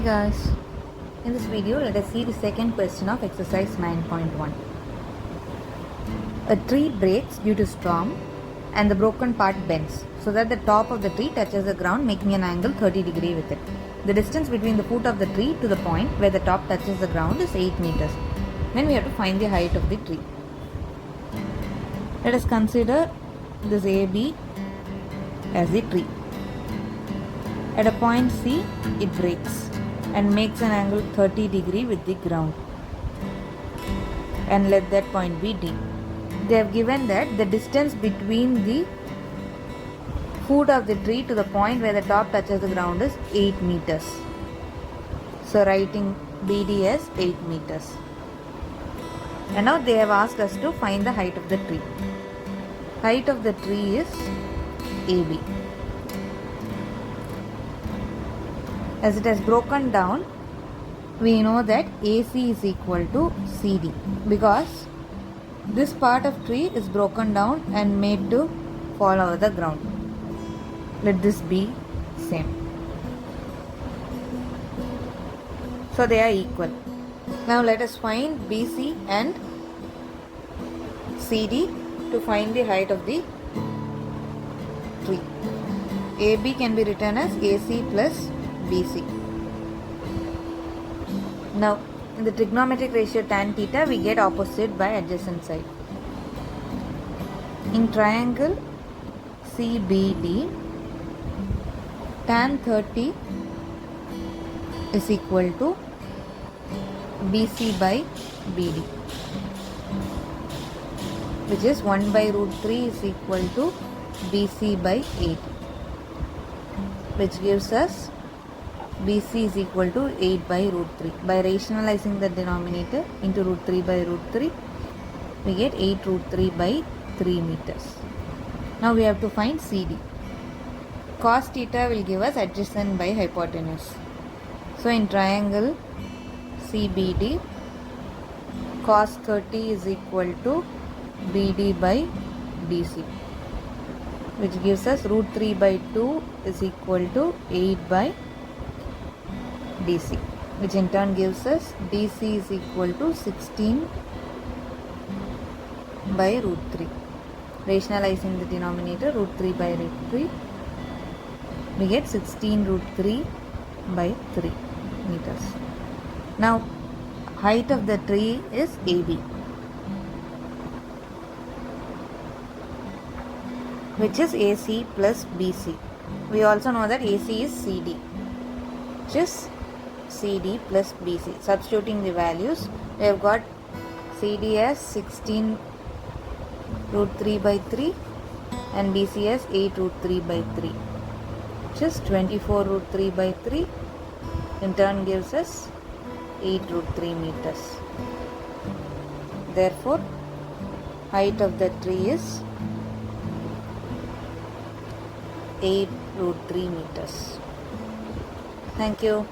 guys, in this video let us see the second question of exercise 9.1. A tree breaks due to storm and the broken part bends so that the top of the tree touches the ground, making an angle 30 degree with it. The distance between the foot of the tree to the point where the top touches the ground is 8 meters. Then we have to find the height of the tree. Let us consider this AB as the tree. At a point C, it breaks and makes an angle 30 degree with the ground. And let that point be D. They have given that the distance between the foot of the tree to the point where the top touches the ground is 8 meters. So writing BD as 8 meters. And now they have asked us to find the height of the tree. Height of the tree is AB. As it has broken down, we know that AC is equal to CD because this part of tree is broken down and made to fall over the ground. Let this be same. So they are equal. Now let us find BC and CD to find the height of the tree. AB can be written as AC plus BC. Now in the trigonometric ratio tan theta we get opposite by adjacent side. In triangle CBD, tan 30 is equal to BC by BD, which is 1 by root 3 is equal to BC by 8, which gives us BC is equal to 8 by root 3. By rationalizing the denominator into root 3 by root 3, we get 8 root 3 by 3 meters. Now we have to find CD. Cos theta will give us adjacent by hypotenuse. So in triangle CBD, cos 30 is equal to BD by BC, which gives us root 3 by 2 is equal to 8 by DC, which in turn gives us DC is equal to 16 by root 3. Rationalizing the denominator, root 3 by root 3, we get 16 root 3 by 3 meters. Now height of the tree is AB, which is AC plus BC. We also know that AC is CD, which is CD plus BC. Substituting the values, we have got CD as 16 root 3 by 3 and BC as 8 root 3 by 3, which is 24 root 3 by 3, in turn gives us 8 root 3 meters. Therefore, height of the tree is 8 root 3 meters. Thank you.